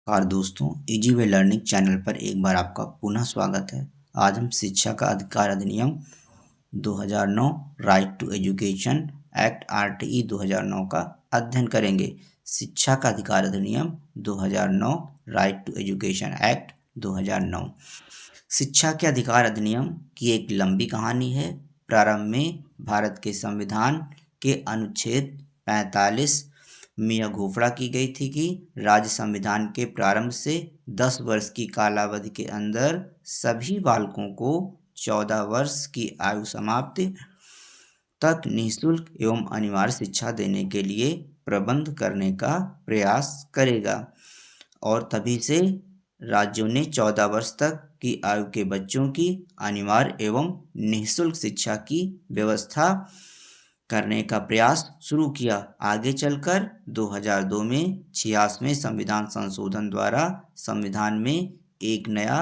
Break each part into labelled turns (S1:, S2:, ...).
S1: नमस्कार दोस्तों, easy way learning channel पर एक बार आपका पुनः स्वागत है। आज हम शिक्षा का अधिकार अधिनियम 2009 right to education act RTE 2009 का अध्ययन करेंगे। शिक्षा का अधिकार अधिनियम 2009 राइट टू एजुकेशन एक्ट 2009 शिक्षा के अधिकार अधिनियम की एक लंबी कहानी है। प्रारंभ में भारत के संविधान के अनुच्छेद 45 में यह घोषणा की गई थी कि राज्य संविधान के प्रारंभ से 10 वर्ष की कालावधि के अंदर सभी बालकों को 14 वर्ष की आयु समाप्ति तक निःशुल्क एवं अनिवार्य शिक्षा देने के लिए प्रबंध करने का प्रयास करेगा। और तभी से राज्यों ने 14 वर्ष तक की आयु के बच्चों की अनिवार्य एवं निःशुल्क शिक्षा की व्यवस्था करने का प्रयास शुरू किया। आगे चलकर 2002 में 86वें संविधान संशोधन द्वारा संविधान में एक नया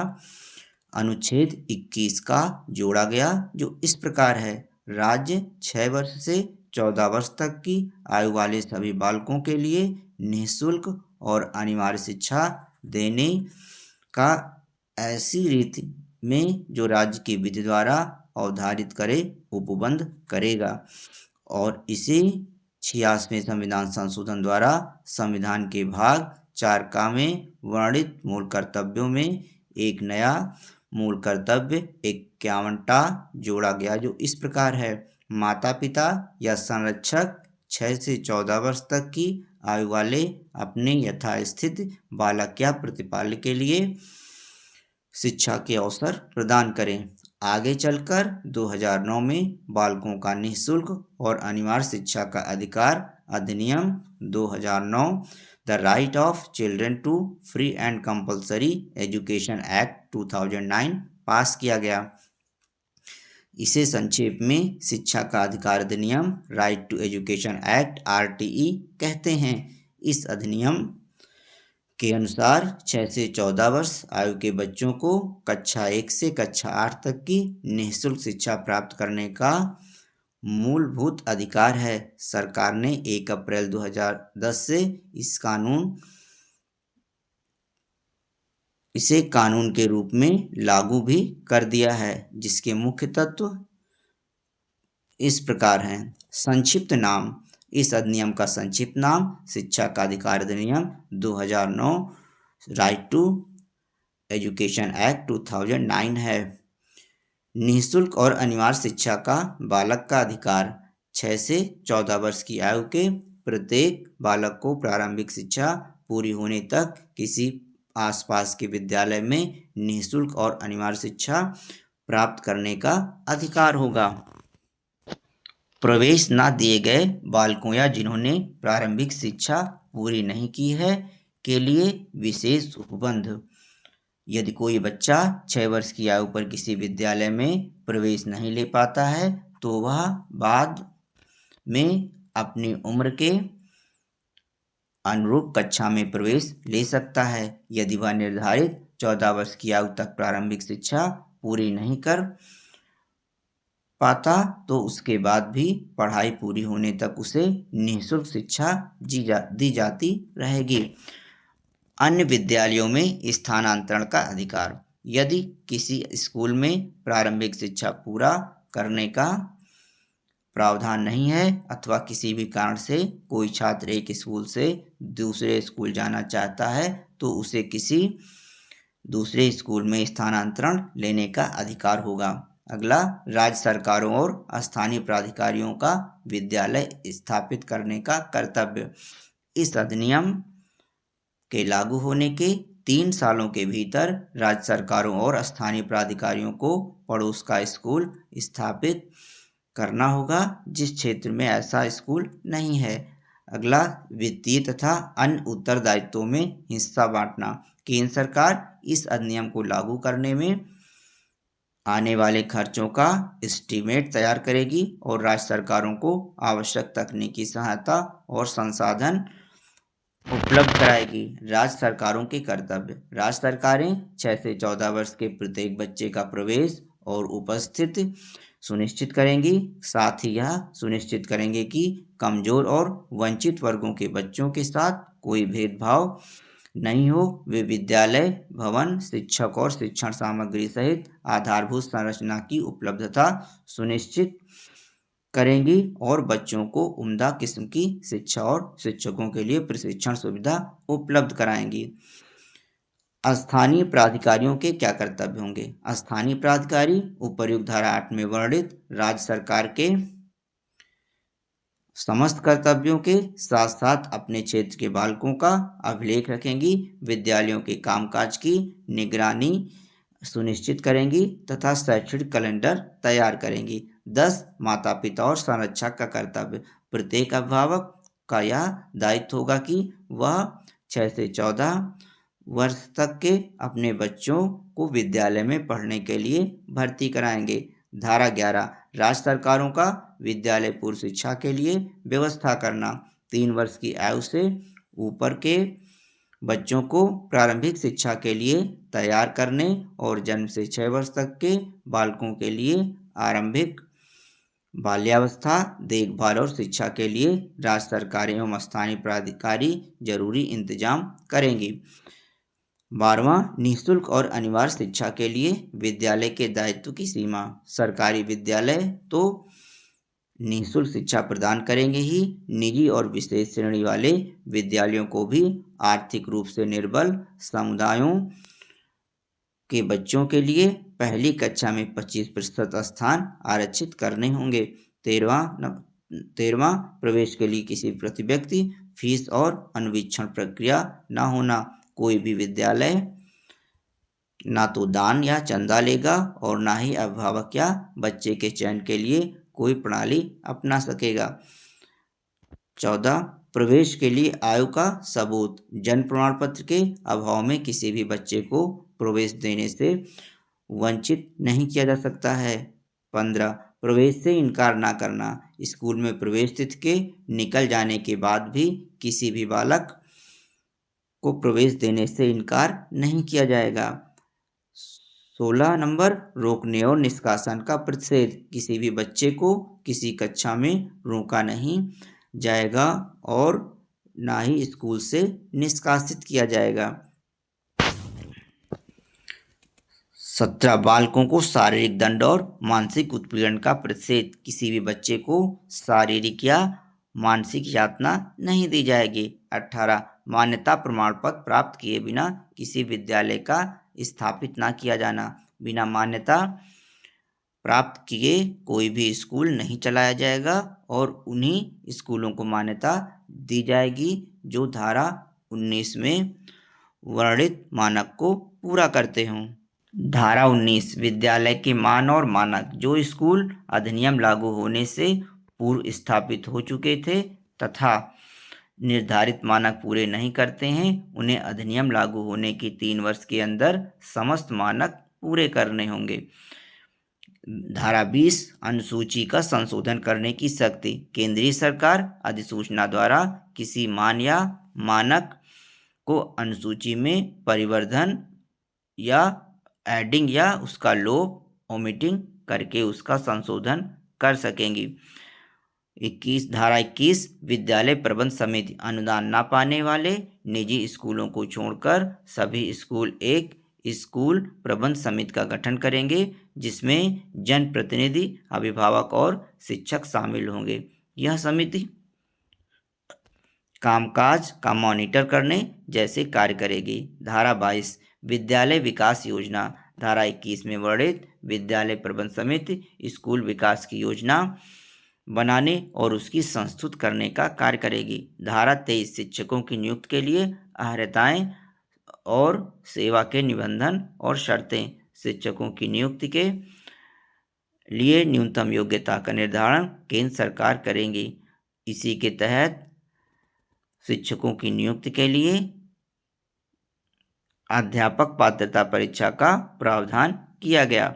S1: अनुच्छेद 21 का जोड़ा गया, जो इस प्रकार है। राज्य 6 वर्ष से 14 वर्ष तक की आयु वाले सभी बालकों के लिए निःशुल्क और अनिवार्य शिक्षा देने का ऐसी रीति में जो राज्य की विधि द्वारा अवधारित करे उपबंध करेगा। और इसे 86वें संविधान संशोधन द्वारा संविधान के भाग 4 का में वर्णित मूल कर्तव्यों में एक नया मूल कर्तव्य 51 जोड़ा गया, जो इस प्रकार है। माता पिता या संरक्षक 6 से 14 वर्ष तक की आयु वाले अपने यथास्थित बालक या प्रतिपाल्य के लिए शिक्षा के अवसर प्रदान करें। आगे चलकर 2009 में बालकों का निःशुल्क और अनिवार्य शिक्षा का अधिकार अधिनियम 2009 the right of children to free and compulsory education act 2009 पास किया गया। इसे संक्षेप में शिक्षा का अधिकार अधिनियम right to education act RTE कहते हैं। इस अधिनियम के अनुसार 6 से 14 वर्ष आयु के बच्चों को कक्षा 1 से कक्षा 8 तक की निःशुल्क शिक्षा प्राप्त करने का मूलभूत अधिकार है। सरकार ने 1 अप्रैल 2010 से इसे कानून के रूप में लागू भी कर दिया है, जिसके मुख्य तत्व इस प्रकार हैं। संक्षिप्त नाम, इस अधिनियम का संक्षिप्त नाम शिक्षा का अधिकार अधिनियम 2009 राइट टू एजुकेशन एक्ट 2009 है। निःशुल्क और अनिवार्य शिक्षा का बालक का अधिकार 6 से 14 वर्ष की आयु के प्रत्येक बालक को प्रारंभिक शिक्षा पूरी होने तक किसी आसपास के विद्यालय में निःशुल्क और अनिवार्य शिक्षा प्राप्त करने का अधिकार होगा। प्रवेश न दिए गए बालकों या जिन्होंने प्रारंभिक शिक्षा पूरी नहीं की है के लिए विशेष उपबंध। यदि कोई बच्चा 6 वर्ष की आयु पर किसी विद्यालय में प्रवेश नहीं ले पाता है तो वह बाद में अपनी उम्र के अनुरूप कक्षा में प्रवेश ले सकता है। यदि वह निर्धारित 14 वर्ष की आयु तक प्रारंभिक शिक्षा पूरी नहीं कर पाता तो उसके बाद भी पढ़ाई पूरी होने तक उसे निःशुल्क शिक्षा दी जाती रहेगी। अन्य विद्यालयों में स्थानांतरण का अधिकार, यदि किसी स्कूल में प्रारंभिक शिक्षा पूरा करने का प्रावधान नहीं है अथवा किसी भी कारण से कोई छात्र एक स्कूल से दूसरे स्कूल जाना चाहता है तो उसे किसी दूसरे स्कूल में स्थानांतरण लेने का अधिकार होगा। अगला, राज्य सरकारों और स्थानीय प्राधिकारियों का विद्यालय स्थापित करने का कर्तव्य। इस अधिनियम के लागू होने के 3 सालों के भीतर राज्य सरकारों और स्थानीय प्राधिकारियों को पड़ोस का स्कूल स्थापित करना होगा जिस क्षेत्र में ऐसा स्कूल नहीं है। अगला, वित्तीय तथा अन्य उत्तरदायित्वों में हिस्सा बांटना। केंद्र सरकार इस अधिनियम को लागू करने में आने वाले खर्चों का एस्टीमेट तैयार करेगी और राज्य सरकारों को आवश्यक तकनीकी सहायता और संसाधन उपलब्ध कराएगी। राज्य सरकारों के कर्तव्य, राज्य सरकारें 6 से 14 वर्ष के प्रत्येक बच्चे का प्रवेश और उपस्थिति सुनिश्चित करेंगी। साथ ही यह सुनिश्चित करेंगे कि कमजोर और वंचित वर्गों के बच्चों के साथ कोई भेदभाव नहीं हो वे विद्यालय भवन, शिक्षक और शिक्षण सामग्री सहित आधारभूत संरचना की उपलब्धता सुनिश्चित करेंगी और बच्चों को उम्दा किस्म की शिक्षा और शिक्षकों के लिए प्रशिक्षण सुविधा उपलब्ध कराएंगी। स्थानीय प्राधिकारियों के क्या कर्तव्य होंगे? स्थानीय प्राधिकारी उपर्युक्त धारा 8 में वर्णित राज्य सरकार के समस्त कर्तव्यों के साथ साथ अपने क्षेत्र के बालकों का अभिलेख रखेंगी, विद्यालयों के कामकाज की निगरानी सुनिश्चित करेंगी तथा शैक्षणिक कैलेंडर तैयार करेंगी। 10 माता पिता और संरक्षक का कर्तव्य। प्रत्येक अभिभावक का यह दायित्व होगा कि वह 6 से 14 वर्ष तक के अपने बच्चों को विद्यालय में पढ़ने के लिए भर्ती कराएंगे। धारा 11 राज्य सरकारों का विद्यालय पूर्व शिक्षा के लिए व्यवस्था करना। 3 वर्ष की आयु से ऊपर के बच्चों को प्रारंभिक शिक्षा के लिए तैयार करने और जन्म से 6 वर्ष तक के बालकों के लिए आरंभिक बाल्यावस्था देखभाल और शिक्षा के लिए राज्य सरकार एवं स्थानीय प्राधिकारी जरूरी इंतजाम करेंगी। 12वां निःशुल्क और अनिवार्य शिक्षा के लिए विद्यालय के दायित्व की सीमा। सरकारी विद्यालय तो निःशुल्क शिक्षा प्रदान करेंगे ही, निजी और विशेष श्रेणी वाले विद्यालयों को भी आर्थिक रूप से निर्बल समुदायों के बच्चों के लिए पहली कक्षा में 25% स्थान आरक्षित करने होंगे। 13वां प्रवेश के लिए किसी प्रति व्यक्ति फीस और अनुवीक्षण प्रक्रिया न होना। कोई भी विद्यालय ना तो दान या चंदा लेगा और ना ही अभिभावक या बच्चे के चयन के लिए कोई प्रणाली अपना सकेगा। 14 प्रवेश के लिए आयु का सबूत। जन्म प्रमाण पत्र के अभाव में किसी भी बच्चे को प्रवेश देने से वंचित नहीं किया जा सकता है। 15 प्रवेश से इनकार ना करना। स्कूल में प्रवेश तिथि के निकल जाने के बाद भी किसी भी बालक को प्रवेश देने से इनकार नहीं किया जाएगा। 16 नंबर रोकने और निष्कासन का प्रतिषेध। किसी भी बच्चे को किसी कक्षा में रोका नहीं जाएगा और ना ही स्कूल से निष्कासित किया जाएगा। 17 बालकों को शारीरिक दंड और मानसिक उत्पीड़न का प्रतिषेध। किसी भी बच्चे को शारीरिक या मानसिक यातना नहीं दी जाएगी। 18 मान्यता प्रमाण पत्र प्राप्त किए बिना किसी विद्यालय का स्थापित ना किया जाना। बिना मान्यता प्राप्त किए कोई भी स्कूल नहीं चलाया जाएगा और उन्हीं स्कूलों को मान्यता दी जाएगी जो धारा 19 में वर्णित मानक को पूरा करते हों। धारा 19 विद्यालय के मान और मानक। जो स्कूल अधिनियम लागू होने से पूर्व स्थापित हो चुके थे तथा निर्धारित मानक पूरे नहीं करते हैं उन्हें अधिनियम लागू होने की 3 वर्ष के अंदर समस्त मानक पूरे करने होंगे। धारा 20 अनुसूची का संशोधन करने की शक्ति। केंद्रीय सरकार अधिसूचना द्वारा किसी मान या मानक को अनुसूची में परिवर्धन या एडिंग या उसका लोप ओमिटिंग करके उसका संशोधन कर सकेंगी। 21 धारा 21 विद्यालय प्रबंध समिति अनुदान ना पाने वाले निजी स्कूलों को छोड़कर सभी स्कूल एक स्कूल प्रबंध समिति का गठन करेंगे जिसमें जनप्रतिनिधि अभिभावक और शिक्षक शामिल होंगे। यह समिति कामकाज का मॉनिटर करने जैसे कार्य करेगी। धारा 22 विद्यालय विकास योजना। धारा 21 में वर्णित विद्यालय प्रबंध समिति स्कूल विकास की योजना बनाने और उसकी संस्तुत करने का कार्य करेगी। धारा 23 शिक्षकों की नियुक्ति के लिए अर्हताएं और सेवा के निबंधन और शर्तें। शिक्षकों की नियुक्ति के लिए न्यूनतम योग्यता का निर्धारण केंद्र सरकार करेंगी। इसी के तहत शिक्षकों की नियुक्ति के लिए अध्यापक पात्रता परीक्षा का प्रावधान किया गया।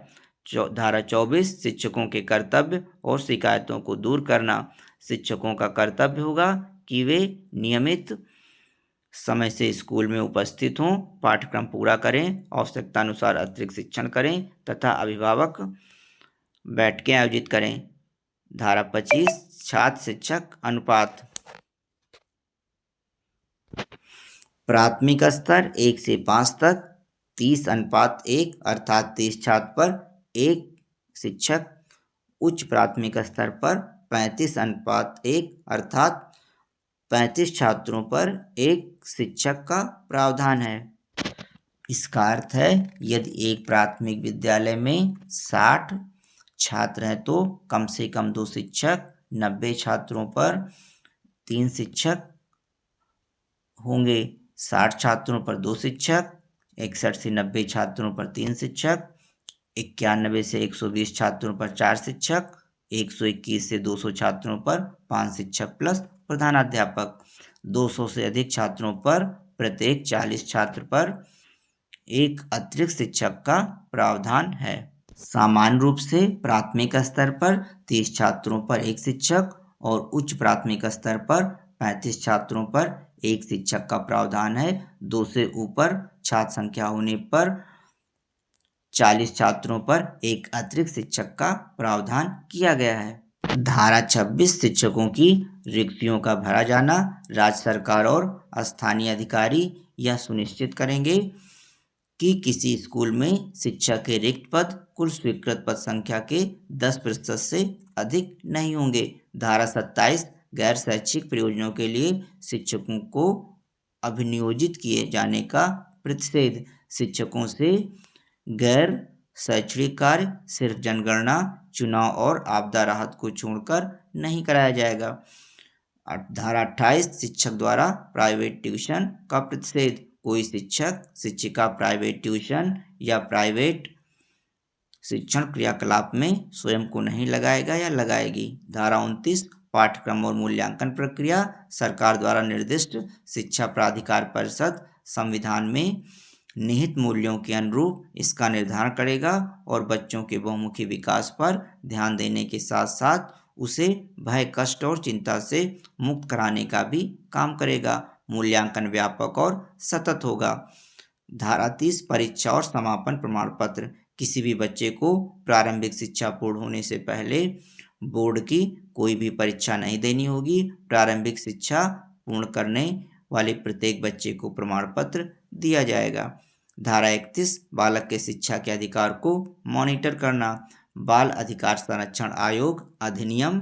S1: धारा 24 शिक्षकों के कर्तव्य और शिकायतों को दूर करना। शिक्षकों का कर्तव्य होगा कि वे नियमित समय से स्कूल में उपस्थित हों, पाठ्यक्रम पूरा करें, आवश्यकता अनुसार अतिरिक्त शिक्षण करें तथा अभिभावक बैठकें आयोजित करें। धारा 25 छात्र शिक्षक अनुपात। प्राथमिक स्तर 1 से 5 तक 30:1 अर्थात 30 छात्र पर 1 शिक्षक। उच्च प्राथमिक स्तर पर 35:1 अर्थात 35 छात्रों पर 1 शिक्षक का प्रावधान है। इसका अर्थ है यदि एक प्राथमिक विद्यालय में 60 छात्र हैं तो कम से कम 2 शिक्षक, 90 छात्रों पर 3 शिक्षक होंगे। 60 छात्रों पर 2 शिक्षक, 61 से 90 छात्रों पर 3 शिक्षक, 91 से 120 छात्रों पर 4 शिक्षक, 121 से 200 छात्रों पर 5 शिक्षक प्लस प्रधानाध्यापक। 200 से अधिक छात्रों पर प्रत्येक 40 छात्र पर 1 अतिरिक्त शिक्षक का प्रावधान है। सामान्य रूप से प्राथमिक स्तर पर 30 छात्रों पर 1 शिक्षक और उच्च प्राथमिक स्तर पर 35 छात्रों पर 1 शिक्षक का प्रावधान है। 2 से ऊपर छात्र संख्या होने पर 40 छात्रों पर 1 अतिरिक्त शिक्षक का प्रावधान किया गया है। धारा 26 शिक्षकों की रिक्तियों का भरा जाना। राज्य सरकार और स्थानीय अधिकारी यह सुनिश्चित करेंगे कि किसी स्कूल में शिक्षक के रिक्त पद कुल स्वीकृत पद संख्या के 10% से अधिक नहीं होंगे। धारा 27 गैर शैक्षिक प्रयोजनों के लिए शिक्षकों को अभिनियोजित किए जाने का प्रतिषेध। शिक्षकों से गैर शैक्षणिक कार्य सिर्फ जनगणना, चुनाव और आपदा राहत को छोड़कर नहीं कराया जाएगा। धारा 28 शिक्षक द्वारा प्राइवेट ट्यूशन का प्रतिषेध। कोई शिक्षक शिक्षिका प्राइवेट ट्यूशन या प्राइवेट शिक्षण क्रियाकलाप में स्वयं को नहीं लगाएगा या लगाएगी। धारा 29 पाठ्यक्रम और मूल्यांकन प्रक्रिया। सरकार द्वारा निर्दिष्ट शिक्षा प्राधिकार परिषद संविधान में निहित मूल्यों के अनुरूप इसका निर्धारण करेगा और बच्चों के बहुमुखी विकास पर ध्यान देने के साथ साथ उसे भय, कष्ट और चिंता से मुक्त कराने का भी काम करेगा। मूल्यांकन व्यापक और सतत होगा। धारा 30 परीक्षा और समापन प्रमाण पत्र। किसी भी बच्चे को प्रारंभिक शिक्षा पूर्ण होने से पहले बोर्ड की कोई भी परीक्षा नहीं देनी होगी। प्रारंभिक शिक्षा पूर्ण करने वाले प्रत्येक बच्चे को प्रमाण पत्र दिया जाएगा। धारा 31 बालक के शिक्षा के अधिकार को मॉनिटर करना। बाल अधिकार संरक्षण आयोग अधिनियम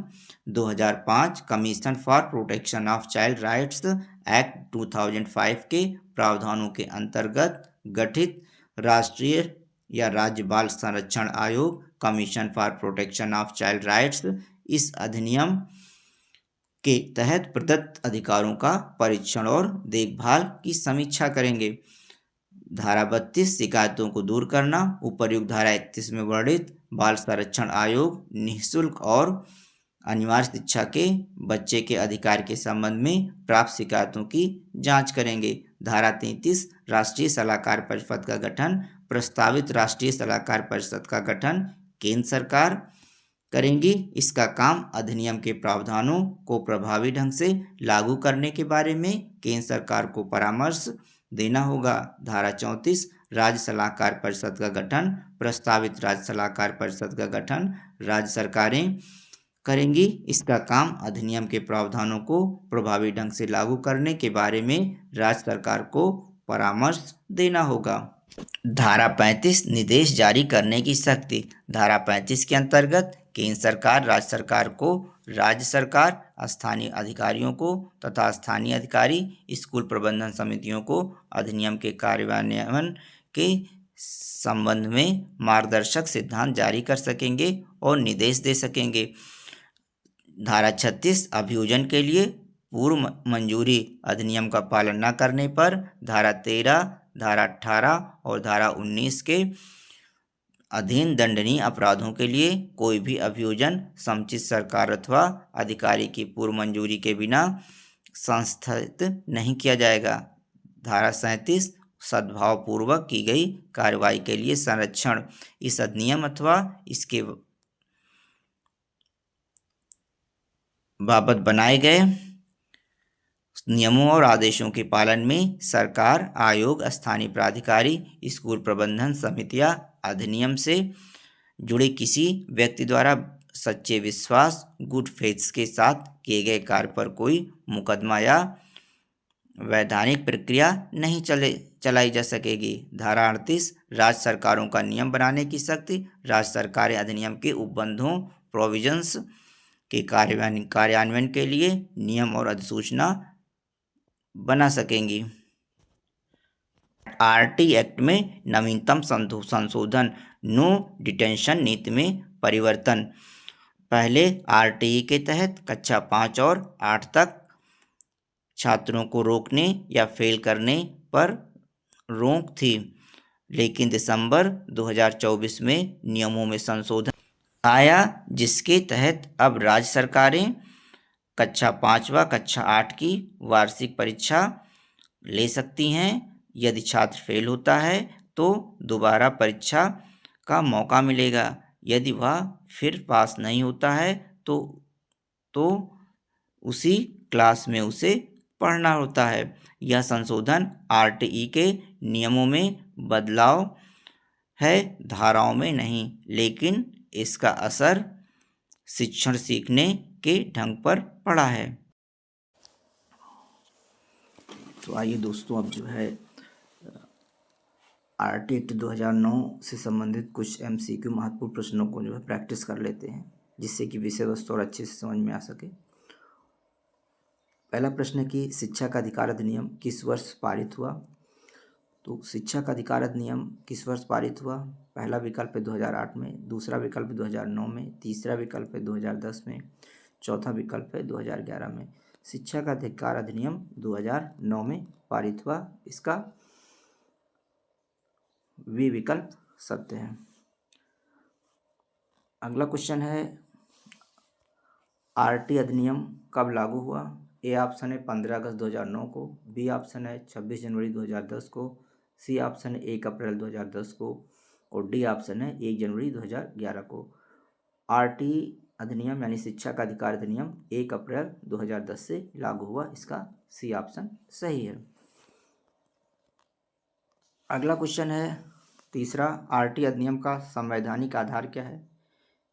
S1: 2005 commission for protection of child rights act 2005 के प्रावधानों के अंतर्गत गठित राष्ट्रीय या राज्य बाल संरक्षण आयोग commission for protection of child rights इस अधिनियम के तहत प्रदत्त अधिकारों का परीक्षण और देखभाल की समीक्षा करेंगे। धारा 32 शिकायतों को दूर करना। उपर्युक्त धारा 31 में वर्णित बाल संरक्षण आयोग निःशुल्क और अनिवार्य शिक्षा के बच्चे के अधिकार के संबंध में प्राप्त शिकायतों की जांच करेंगे। धारा 33 राष्ट्रीय सलाहकार परिषद का गठन। प्रस्तावित राष्ट्रीय सलाहकार परिषद का गठन केंद्र सरकार करेंगी। इसका काम अधिनियम के प्रावधानों को प्रभावी ढंग से लागू करने के बारे में केंद्र सरकार को परामर्श देना होगा। धारा 34 राज्य सलाहकार परिषद का गठन। प्रस्तावित राज्य सलाहकार परिषद का गठन राज्य सरकारें करेंगी। इसका काम अधिनियम के प्रावधानों को प्रभावी ढंग से लागू करने के बारे में राज्य सरकार को परामर्श देना होगा। धारा 35 निर्देश जारी करने की शक्ति। धारा 35 के अंतर्गत केंद्र सरकार राज्य सरकार को, राज्य सरकार स्थानीय अधिकारियों को तथा स्थानीय अधिकारी स्कूल प्रबंधन समितियों को अधिनियम के कार्यान्वयन के संबंध में मार्गदर्शक सिद्धांत जारी कर सकेंगे और निर्देश दे सकेंगे। धारा 36 अभियोजन के लिए पूर्व मंजूरी अधिनियम का पालन न करने पर धारा 13, धारा 18 और धारा 19 के अधीन दंडनीय अपराधों के लिए कोई भी अभियोजन समुचित सरकार अथवा अधिकारी की पूर्व मंजूरी के बिना संस्थापित नहीं किया जाएगा। धारा 37 सद्भावपूर्वक की गई कार्रवाई के लिए संरक्षण। इस अधिनियम अथवा इसके बाबत बनाए गए नियमों और आदेशों के पालन में सरकार, आयोग, स्थानीय प्राधिकारी, स्कूल प्रबंधन समितियां अधिनियम से जुड़े किसी व्यक्ति द्वारा सच्चे विश्वास, गुड फेथ के साथ किए गए कार्य पर कोई मुकदमा या वैधानिक प्रक्रिया नहीं चलाई जा सकेगी। धारा 38 राज्य सरकारों का नियम बनाने की शक्ति। राज्य सरकारें अधिनियम के उपबंधों प्रोविजंस के कार्यान्वयन के लिए नियम और अधिसूचना बना सकेंगी। आरटी एक्ट में नवीनतम संशोधन, नो डिटेंशन नीति में परिवर्तन। पहले आरटीई के तहत कक्षा 5 और 8 तक छात्रों को रोकने या फेल करने पर रोक थी, लेकिन दिसंबर 2024 में नियमों में संशोधन आया, जिसके तहत अब राज्य सरकारें कक्षा 5 व कक्षा 8 की वार्षिक परीक्षा ले सकती हैं। यदि छात्र फेल होता है तो दोबारा परीक्षा का मौका मिलेगा। यदि वह फिर पास नहीं होता है तो उसी क्लास में उसे पढ़ना होता है। यह संशोधन आरटीई के नियमों में बदलाव है, धाराओं में नहीं, लेकिन इसका असर शिक्षण सीखने के ढंग पर पड़ा है। तो आइए दोस्तों, अब जो है आरटी एक्ट 2009 से संबंधित कुछ एमसीक्यू महत्वपूर्ण प्रश्नों को जो है प्रैक्टिस कर लेते हैं, जिससे कि विषय वस्तु और अच्छे से समझ में आ सके। पहला प्रश्न है कि शिक्षा का अधिकार अधिनियम किस वर्ष पारित हुआ। तो शिक्षा का अधिकार अधिनियम किस वर्ष पारित हुआ? पहला विकल्प है 2008 में, दूसरा विकल्प है 2009 में, तीसरा विकल्प है 2010 में, चौथा विकल्प है 2011 में। शिक्षा का अधिकार अधिनियम 2009 में पारित हुआ। इसका वी विकल्प सत्य है। अगला क्वेश्चन है आरटी अधिनियम कब लागू हुआ। ए ऑप्शन है 15 अगस्त 2009 को, बी ऑप्शन है 26 जनवरी 2010 को, सी ऑप्शन है 1 अप्रैल 2010 को और डी ऑप्शन है 1 जनवरी 2011 को। आरटी अधिनियम यानी शिक्षा का अधिकार अधिनियम 1 अप्रैल 2010 से लागू हुआ। इसका सी ऑप्शन सही है। अगला क्वेश्चन है तीसरा, आरटी अधिनियम का संवैधानिक आधार क्या है।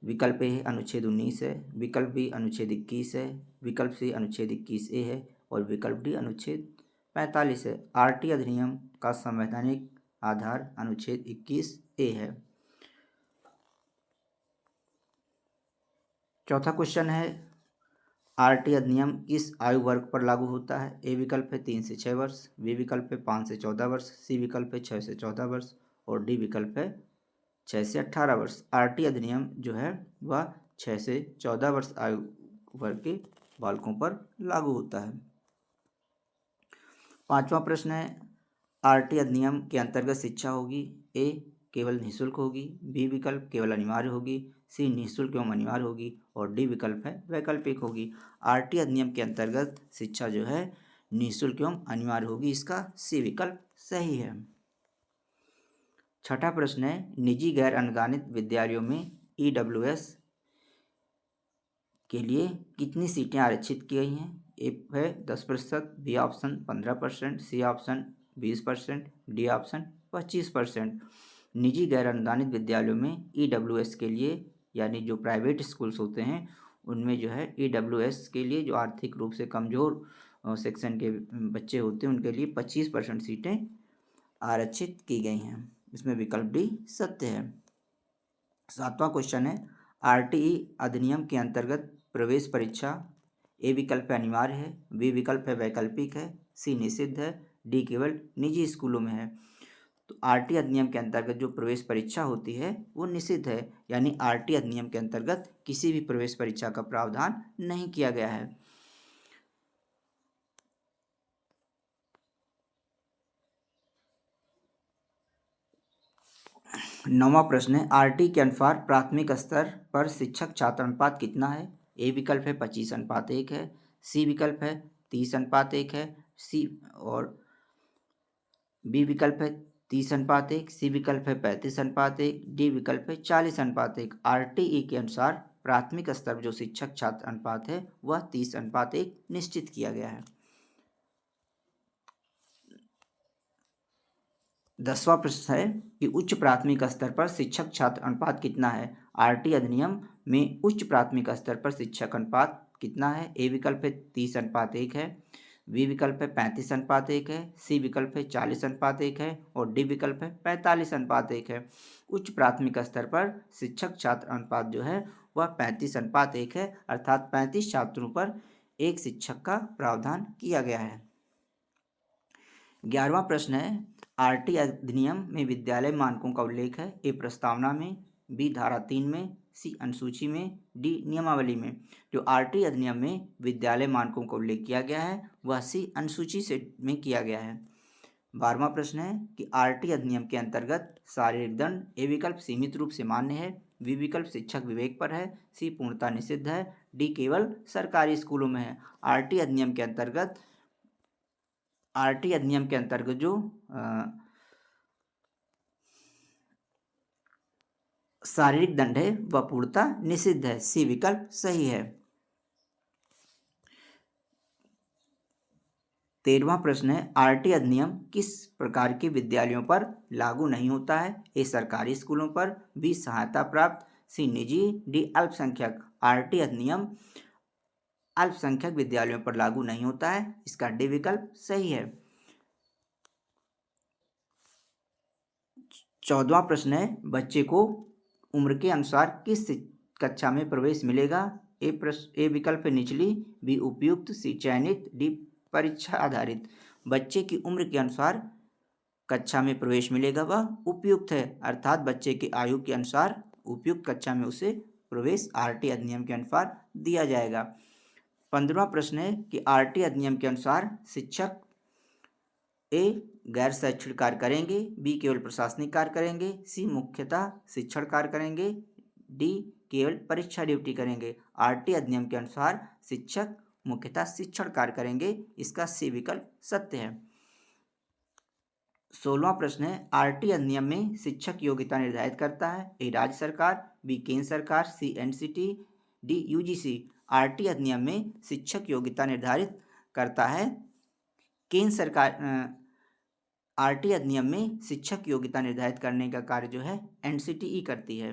S1: विकल्प ए अनुच्छेद 19 है, विकल्प बी अनुच्छेद 21 है, विकल्प सी अनुच्छेद 21A है और विकल्प डी अनुच्छेद 45 है। आरटी अधिनियम का संवैधानिक आधार अनुच्छेद 21A है। चौथा क्वेश्चन है आरटी अधिनियम किस आयु वर्ग पर लागू होता है। ए विकल्प है 3 से 6 वर्ष, बी विकल्प है 5 से 14 वर्ष, सी विकल्प है 6 से 14 वर्ष और डी विकल्प है 6 से 18 वर्ष। आरटी अधिनियम जो है वह 6 से 14 वर्ष आयु वर्ग के बालकों पर लागू होता है। पांचवा प्रश्न है आरटी अधिनियम के अंतर्गत शिक्षा होगी। ए केवल निःशुल्क होगी, बी विकल्प केवल अनिवार्य होगी, सी निःशुल्क एवं अनिवार्य होगी और डी विकल्प है वैकल्पिक होगी। आरटी अधिनियम के अंतर्गत शिक्षा जो है निःशुल्क एवं अनिवार्य होगी। इसका सी विकल्प सही है। छठा प्रश्न है निजी गैर अनुदानित विद्यालयों में ईडब्ल्यूएस के लिए कितनी सीटें आरक्षित की गई हैं। ए है 10%, B option 15%, C option 20%, D option 25%। निजी गैर अनुदानित विद्यालयों में ईडब्ल्यूएस के लिए यानी जो प्राइवेट स्कूल्स होते हैं उनमें जो है ईडब्ल्यूएस के लिए जो आर्थिक रूप से कमज़ोर सेक्शन के बच्चे होते हैं उनके लिए 25% सीटें आरक्षित की गई हैं। इसमें विकल्प डी सत्य है। सातवां क्वेश्चन है आरटीई अधिनियम के अंतर्गत प्रवेश परीक्षा। ए विकल्प अनिवार्य है, बी विकल्प है वैकल्पिक है, सी निषिद्ध है, डी केवल निजी स्कूलों में है। तो आरटी अधिनियम के अंतर्गत जो प्रवेश परीक्षा होती है वो निषिद्ध है, यानी आरटी अधिनियम के अंतर्गत किसी भी प्रवेश परीक्षा का प्रावधान नहीं किया गया है। नौवां प्रश्न है आरटी के अनुसार प्राथमिक स्तर पर शिक्षक छात्र अनुपात कितना है। ए विकल्प है 25:1 है, सी विकल्प है 30:1 है, सी और बी विकल्प है 30:1, सी विकल्प है 35:1, डी विकल्प है 40:1। आरटीई के अनुसार प्राथमिक स्तर पर जो शिक्षक छात्र अनुपात है वह 30:1 निश्चित किया गया है। 10वां प्रश्न है कि उच्च प्राथमिक स्तर पर शिक्षक छात्र अनुपात कितना है। आरटी अधिनियम में उच्च प्राथमिक स्तर पर शिक्षक अनुपात कितना है। ए विकल्प है 30:1 है, बी विकल्प है 35:1 है, सी विकल्प है 40:1 है और डी विकल्प है 45:1 है। उच्च प्राथमिक स्तर पर शिक्षक छात्र अनुपात जो है वह 35:1 है, अर्थात 35 छात्रों पर एक शिक्षक का प्रावधान किया गया है। 11वां प्रश्न है, आरटी अधिनियम में विद्यालय मानकों का उल्लेख है। ए प्रस्तावना में, बी धारा 3 में, सी अनुसूची में, डी नियमावली में। जो आरटी अधिनियम में विद्यालय मानकों का उल्लेख किया गया है वह सी अनुसूची से में किया गया है। 12वां प्रश्न है कि आरटी अधिनियम के अंतर्गत शारीरिक दंड ए विकल्प सीमित रूप से मान्य है, बी विकल्प शिक्षक विवेक पर है, सी पूर्णतः निषिद्ध है, डी केवल सरकारी स्कूलों में है। आरटी अधिनियम के अंतर्गत जो शारीरिक दंड है वह पूर्णतः निषिद्ध है, सी विकल्प सही है। 13वां प्रश्न है, आरटी अधिनियम किस प्रकार के विद्यालयों पर लागू नहीं होता है। ए सरकारी स्कूलों पर, बी सहायता प्राप्त, सी निजी, डी अल्पसंख्यक। आरटी अधिनियम अल्पसंख्यक विद्यालयों पर लागू नहीं होता है, इसका डी विकल्प सही है। 14वां प्रश्न है, बच्चे को उम्र के अनुसार किस कक्षा में प्रवेश मिलेगा। ए विकल्प है निचली, बी उपयुक्त, सी चयनित, डी परीक्षा आधारित। बच्चे की उम्र के अनुसार कक्षा में प्रवेश मिलेगा वह उपयुक्त है, अर्थात बच्चे की आयु के अनुसार उपयुक्त कक्षा में उसे प्रवेश आरटी अधिनियम के अनुसार दिया जाएगा। 15वां प्रश्न है कि आरटी अधिनियम के अनुसार शिक्षक ए गैर शैक्षणिक कार्य करेंगे, बी केवल प्रशासनिक कार्य करेंगे, सी मुख्यतः शिक्षण कार्य करेंगे, डी केवल परीक्षा ड्यूटी करेंगे। आरटी अधिनियम के अनुसार शिक्षक मुख्यतः शिक्षण कार्य करेंगे, इसका सी विकल्प सत्य है। 16वां प्रश्न है, आरटी अधिनियम में शिक्षक योग्यता निर्धारित करता है। ए राज्य सरकार, बी केंद्र सरकार, सी एनसीटी, डी यूजीसी। आरटी अधिनियम में शिक्षक योग्यता निर्धारित करता है केंद्र सरकार। आरटी अधिनियम में शिक्षक योग्यता निर्धारित करने का कार्य जो है एनसीटीई करती है।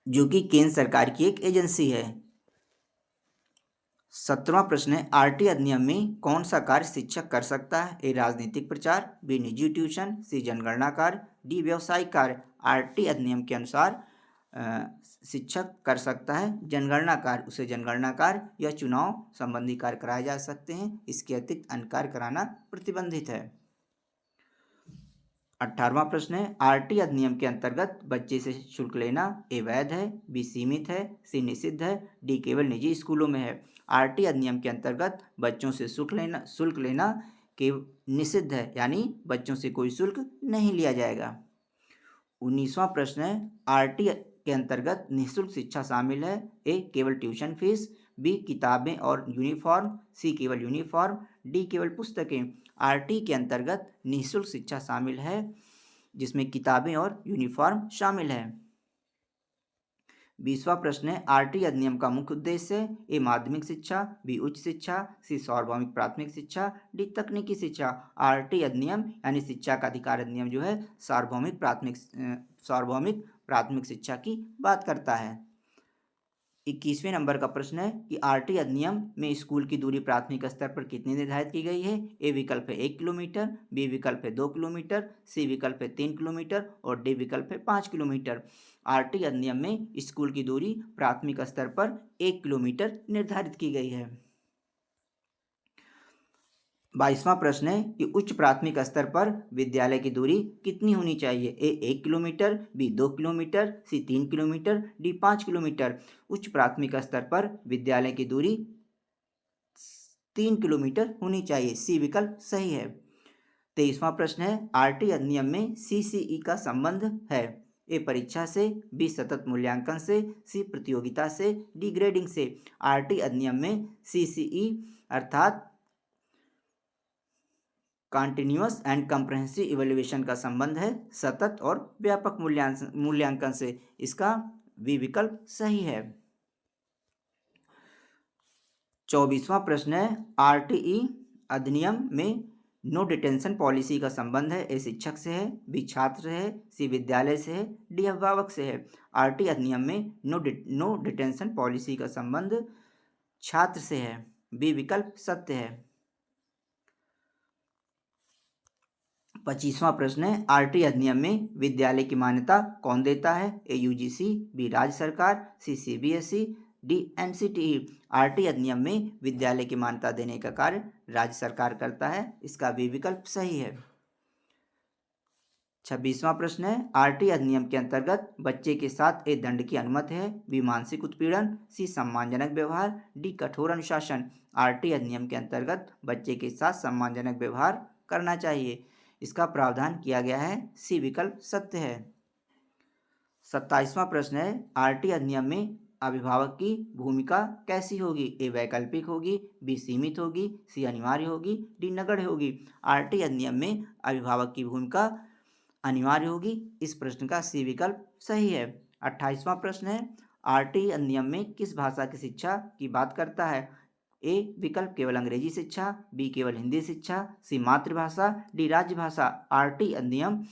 S1: जो कि केंद्र सरकार की एक एजेंसी है। 17वां प्रश्न है, आरटी अधिनियम में कौन सा कार्य शिक्षक कर सकता है। ए राजनीतिक प्रचार, बी निजी ट्यूशन, सी जनगणना कार्य, डी व्यावसायिक कार्य। आरटी अधिनियम के अनुसार शिक्षक कर सकता है जनगणना कार्य, उसे जनगणना कार्य या चुनाव संबंधी कार्य कराए जा सकते हैं, इसके अतिरिक्त अन्य कार्य कराना प्रतिबंधित है। 18वां प्रश्न है, आरटी अधिनियम के अंतर्गत बच्चे से शुल्क लेना ए वैध है, बी सीमित है, सी निषिद्ध है, डी केवल निजी स्कूलों में है। आरटी अधिनियम के अंतर्गत बच्चों से शुल्क लेना के निषिद्ध है, यानी बच्चों से कोई शुल्क नहीं लिया जाएगा। 19वां प्रश्न है, आरटी के अंतर्गत निःशुल्क शिक्षा शामिल है। ए केवल ट्यूशन फीस, बी किताबें और यूनिफॉर्म, सी केवल यूनिफॉर्म, डी केवल पुस्तकें। आरटी के अंतर्गत निःशुल्क शिक्षा शामिल है जिसमें किताबें और यूनिफॉर्म शामिल है। 20वां प्रश्न है, आरटी अधिनियम का मुख्य उद्देश्य है। ए माध्यमिक शिक्षा, बी उच्च शिक्षा, सी सार्वभौमिक प्राथमिक शिक्षा, डी तकनीकी शिक्षा। आरटी अधिनियम यानी शिक्षा का अधिकार अधिनियम जो है सार्वभौमिक प्राथमिक शिक्षा की बात करता है। 21वें नंबर का प्रश्न है कि आरटी अधिनियम में स्कूल की दूरी प्राथमिक स्तर पर कितनी निर्धारित की गई है। ए विकल्प है 1 किलोमीटर, बी विकल्प है 2 किलोमीटर, सी विकल्प है 3 किलोमीटर और डी विकल्प है 5 किलोमीटर। आरटी अधिनियम में स्कूल की दूरी प्राथमिक स्तर पर 1 किलोमीटर निर्धारित की गई है। 22वां प्रश्न है कि उच्च प्राथमिक स्तर पर विद्यालय की दूरी कितनी होनी चाहिए। ए 1 किलोमीटर, बी 2 किलोमीटर, सी 3 किलोमीटर, डी 5 किलोमीटर। उच्च प्राथमिक स्तर पर विद्यालय की दूरी 3 किलोमीटर होनी चाहिए, सी विकल्प सही है। 23वां प्रश्न है, आरटी अधिनियम में सीसीई का संबंध है। ए परीक्षा से, बी सतत मूल्यांकन से, सी प्रतियोगिता से, डी ग्रेडिंग से। आरटी अधिनियम में सीसीई अर्थात कॉन्टिन्यूअस एंड कंप्रहेंसिव इवैल्यूएशन का संबंध है सतत और व्यापक मूल्यांकन से, इसका बी विकल्प सही है। 24वां प्रश्न है, आरटीई अधिनियम में नो डिटेंशन पॉलिसी का संबंध है, ए शिक्षक से है, बी छात्र से है, सी विद्यालय से है, डी अभिभावक से है। आरटी अधिनियम में नो डिटेंशन पॉलिसी का संबंध छात्र से है, बी विकल्प सत्य है। 25वां प्रश्न है, आरटी अधिनियम में विद्यालय की मान्यता कौन देता है, ए यूजीसी, बी राज्य सरकार, सी सीबीएसई, डी एनसीटीई। आरटी अधिनियम में विद्यालय की मान्यता देने का कार्य राज्य सरकार करता है, इसका बी विकल्प सही है। 26वां प्रश्न है, आरटी अधिनियम के अंतर्गत बच्चे के साथ ए दंड की अनुमति है, बी मानसिक उत्पीड़न, सी सम्मानजनक व्यवहार, डी कठोर अनुशासन। आरटी अधिनियम के अंतर्गत बच्चे के साथ सम्मानजनक व्यवहार करना चाहिए, इसका प्रावधान किया गया है, सी विकल्प सत्य है। 27वां प्रश्न है, आरटी अधिनियम में अभिभावक की भूमिका कैसी होगी, ए वैकल्पिक होगी, बी सीमित होगी, सी अनिवार्य होगी, डी नगण्य होगी। आरटी अधिनियम में अभिभावक की भूमिका अनिवार्य होगी, इस प्रश्न का सी विकल्प सही है। 28वां प्रश्न है, आरटी अधिनियम में किस भाषा की शिक्षा की बात करता है, ए विकल्प केवल अंग्रेजी शिक्षा, बी केवल हिंदी शिक्षा, सी मातृभाषा, डी राज्य भाषा। आरटी अधिनियम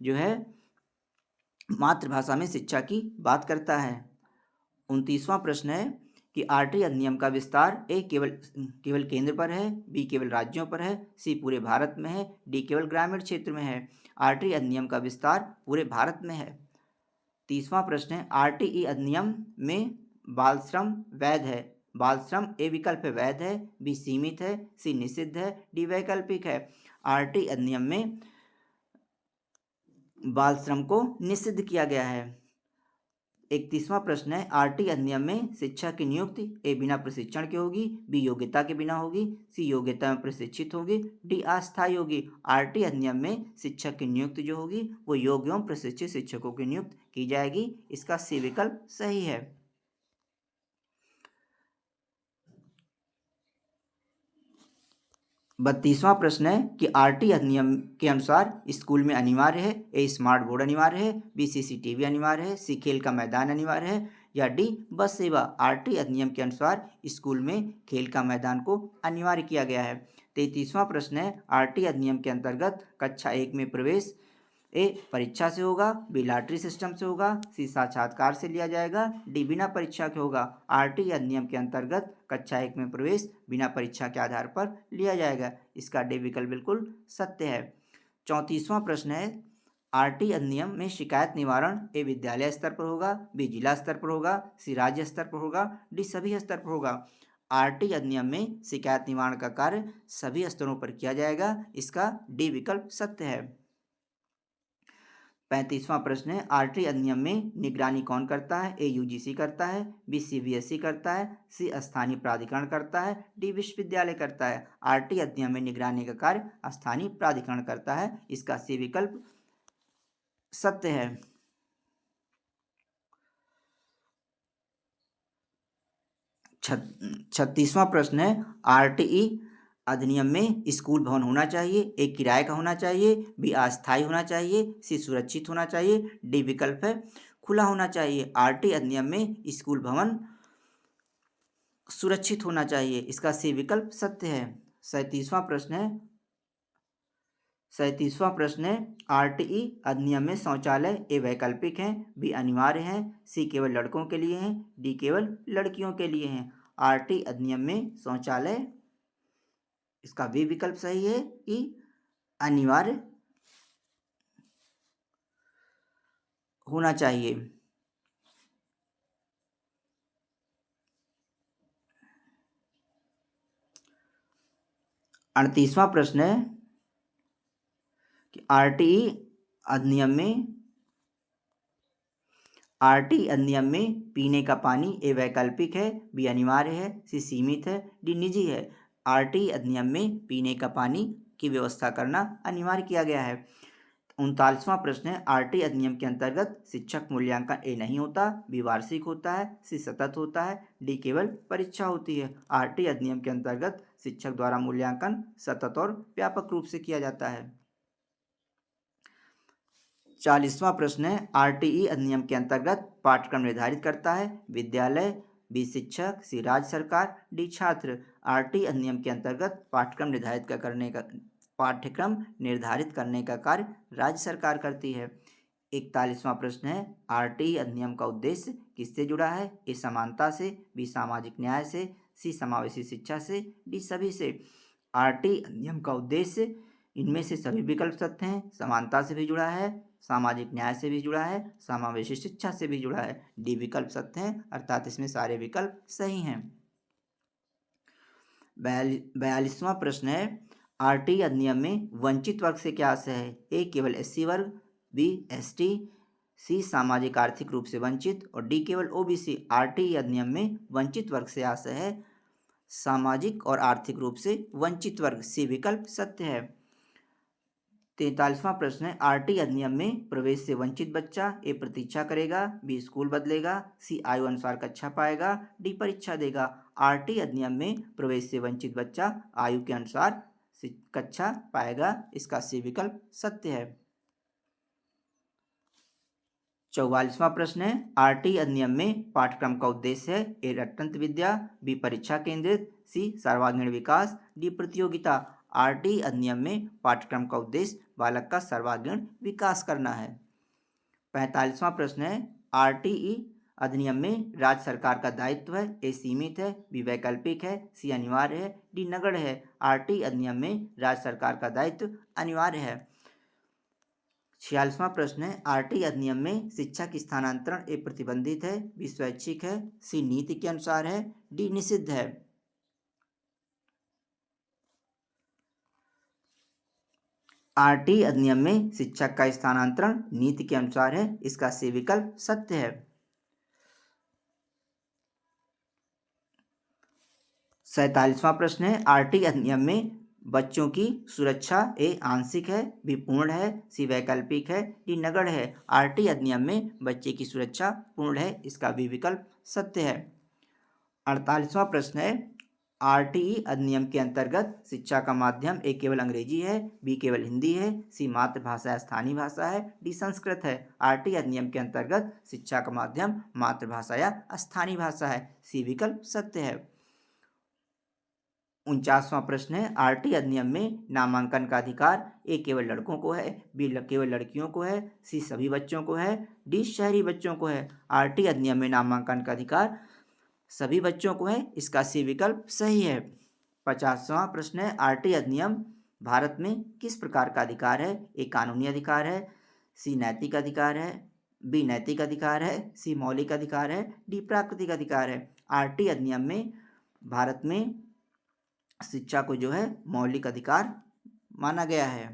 S1: जो है मातृभाषा में शिक्षा की बात करता है। 29वां प्रश्न है कि आरटी अधिनियम का विस्तार ए केवल केंद्र पर है, बी केवल राज्यों पर है, सी पूरे भारत में है, डी केवल ग्रामीण क्षेत्र में है। आरटी अधिनियम का विस्तार पूरे भारत में है। 30वां प्रश्न है, आरटीई अधिनियम में बाल श्रम वैध है, बाल श्रम ए विकल्प है वैध है, बी सीमित है, सी निषिद्ध है, डी वैकल्पिक है। आरटी अधिनियम में बाल श्रम को निषिद्ध किया गया है। 31वां प्रश्न है, आरटी अधिनियम में शिक्षा की नियुक्ति ए बिना प्रशिक्षण के होगी, बी योग्यता के बिना होगी, सी योग्यता में प्रशिक्षित होगी, डी अस्थायी होगी। आरटी अधिनियम में शिक्षक की नियुक्ति जो होगी वो योग्य एवं प्रशिक्षित शिक्षकों की नियुक्ति की जाएगी, इसका सी विकल्प सही है। 32वां प्रश्न है कि आरटी अधिनियम के अनुसार स्कूल में अनिवार्य है, ए स्मार्ट बोर्ड अनिवार्य है, बी सीसीटीवी अनिवार्य है, सी खेल का मैदान अनिवार्य है, या डी बस सेवा। आरटी अधिनियम के अनुसार स्कूल में खेल का मैदान को अनिवार्य किया गया है। 33वां प्रश्न है, आरटी अधिनियम के अंतर्गत कक्षा 1 में प्रवेश ए परीक्षा से होगा, बी लॉटरी सिस्टम से होगा, सी साक्षात्कार से लिया जाएगा, डी बिना परीक्षा के होगा। आरटी अधिनियम के अंतर्गत कक्षा 1 में प्रवेश बिना परीक्षा के आधार पर लिया जाएगा, इसका डी विकल्प बिल्कुल सत्य है। 34वां प्रश्न है, आरटी अधिनियम में शिकायत निवारण ए विद्यालय स्तर पर होगा, बी जिला स्तर पर होगा, सी राज्य स्तर पर होगा, डी सभी स्तर पर होगा। आरटी अधिनियम में शिकायत निवारण का कार्य सभी स्तरों पर किया जाएगा, इसका डी विकल्प सत्य है। 35वां प्रश्न है, आरटी अधिनियम में निगरानी कौन करता है, ए यूजीसी करता है, बी सीबीएसई करता है, सी स्थानीय प्राधिकरण करता है, डी विश्वविद्यालय करता है। आरटी अधिनियम में निगरानी का कार्य स्थानीय प्राधिकरण करता है, इसका सी विकल्प सत्य है। 36वां प्रश्न है, आरटीई अधिनियम में स्कूल भवन होना चाहिए, एक किराए का होना चाहिए, बी अस्थायी होना चाहिए, सी सुरक्षित होना चाहिए, डी विकल्प है खुला होना चाहिए। आरटी अधिनियम में स्कूल भवन सुरक्षित होना चाहिए, इसका सी विकल्प सत्य है। 37वां प्रश्न है, आरटीई अधिनियम में शौचालय ए वैकल्पिक हैं, बी अनिवार्य हैं, सी केवल लड़कों के लिए हैं, डी केवल लड़कियों के लिए हैं। आरटी अधिनियम में शौचालय, इसका बी विकल्प सही है कि अनिवार्य होना चाहिए। 38वां प्रश्न है कि आरटी अधिनियम में पीने का पानी ए वैकल्पिक है, बी अनिवार्य है, सी सीमित है, डी निजी है। आरटी अधिनियम में पीने का पानी की व्यवस्था करना अनिवार्य किया गया है। 39वां प्रश्न है, आरटी अधिनियम के अंतर्गत शिक्षक मूल्यांकन ए नहीं होता, बी वार्षिक होता है, सी सतत होता है, डी केवल परीक्षा होती है। आरटी अधिनियम के अंतर्गत शिक्षक द्वारा मूल्यांकन सतत और व्यापक रूप से किया जाता है। 40वां प्रश्न है, आरटीई अधिनियम के अंतर्गत पाठ्यक्रम निर्धारित करता है, विद्यालय, बी शिक्षक, सी राज्य सरकार, डी छात्र। आरटी अधिनियम के अंतर्गत पाठ्यक्रम निर्धारित करने का पाठ्यक्रम निर्धारित करने का कार्य राज्य सरकार करती है। 41वां प्रश्न है, आरटीई अधिनियम का उद्देश्य किससे जुड़ा है? ए समानता से, बी सामाजिक न्याय से, सी समावेशी शिक्षा से, डी सभी से। आरटीई अधिनियम का उद्देश्य इनमें से सभी विकल्प सत्य हैं। समानता से भी जुड़ा है, सामाजिक न्याय से भी जुड़ा है, समावेशी शिक्षा से भी जुड़ा है। डी विकल्प सत्य है, अर्थात इसमें सारे विकल्प सही हैं। 42वां प्रश्न है, आरटीई अधिनियम में वंचित वर्ग से क्या आशय है? ए केवल एससी वर्ग, बी एसटी, सी सामाजिक आर्थिक रूप से वंचित और डी केवल ओबीसी। आरटीई अधिनियम में वंचित वर्ग से आशय है सामाजिक और आर्थिक रूप से वंचित वर्ग। सी विकल्प सत्य है। 43वां प्रश्न है, आरटीई अधिनियम में प्रवेश से वंचित बच्चा ए प्रतीक्षा करेगा, बी स्कूल बदलेगा, सी आयु अनुसार कक्षा पाएगा, डी परीक्षा देगा। आरटीई अधिनियम में प्रवेश से वंचित बच्चा आयु के अनुसार कक्षा पाएगा, इसका सी विकल्प सत्य है। 44वां प्रश्न है, आरटीई अधिनियम में पाठ्यक्रम का उद्देश्य है ए रटंत विद्या, बी परीक्षा केंद्रित, सी सर्वांगीण विकास, डी प्रतियोगिता। आरटीई अधिनियम में पाठ्यक्रम का उद्देश्य बालक का सर्वांगीण विकास करना है। 45वां प्रश्न है, आरटीई अधिनियम में राज्य सरकार का दायित्व है ए सीमित है, बी वैकल्पिक है, सी अनिवार्य है, डी नगण्य है। आरटीई अधिनियम में राज्य सरकार का दायित्व अनिवार्य है। 46वां प्रश्न है, आरटीई अधिनियम में शिक्षा की स्थानांतरण ए प्रतिबंधित है, बी स्वैच्छिक है, सी नीति के अनुसार है, डी निषिद्ध है। आरटीई अधिनियम में शिक्षक का स्थानांतरण नीति के अनुसार है, इसका सी विकल्प सत्य है। 47वां प्रश्न है, आरटीई अधिनियम में बच्चों की सुरक्षा ए आंशिक है, बी पूर्ण है, सी वैकल्पिक है, डी नगण्य है। आरटीई अधिनियम में बच्चे की सुरक्षा पूर्ण है, इसका बी विकल्प सत्य है। 48वां प्रश्न है, आरटीई अधिनियम के अंतर्गत शिक्षा का माध्यम ए केवल अंग्रेजी है, बी केवल हिंदी है, सी मातृभाषा या स्थानीय भाषा है, डी संस्कृत है। आरटीई अधिनियम के अंतर्गत शिक्षा का माध्यम मातृभाषा या स्थानीय भाषा है, सी विकल्प सत्य है। 49वां प्रश्न है, आरटीई अधिनियम में नामांकन का अधिकार ए केवल लड़कों को है, बी केवल लड़कियों को है, सी सभी बच्चों को है, डी शहरी बच्चों को है। आरटीई अधिनियम में नामांकन का अधिकार सभी बच्चों को है, इसका सी विकल्प सही है। 50वां प्रश्न है, आरटीई अधिनियम भारत में किस प्रकार का अधिकार है? ए कानूनी अधिकार है, सी नैतिक अधिकार है, बी नैतिक अधिकार है, सी मौलिक अधिकार है, डी प्राकृतिक अधिकार है। आरटीई अधिनियम में भारत में शिक्षा को जो है मौलिक अधिकार माना गया है,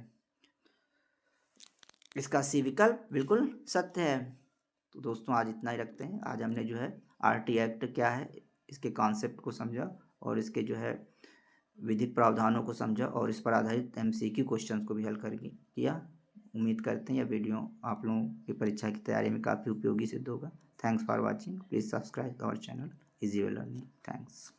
S1: इसका सी विकल्प बिल्कुल सत्य है। तो दोस्तों आज इतना ही रखते हैं। आज हमने जो है आरटीई एक्ट क्या है इसके कॉन्सेप्ट को समझा और इसके जो है विधिक प्रावधानों को समझा और इस पर आधारित एमसीक्यू क्वेश्चंस को भी हल कर किया। उम्मीद करते हैं यह वीडियो आप लोगों की परीक्षा की तैयारी में काफ़ी उपयोगी सिद्ध होगा। Thanks for watching. Please subscribe our channel easy way learning. Thanks.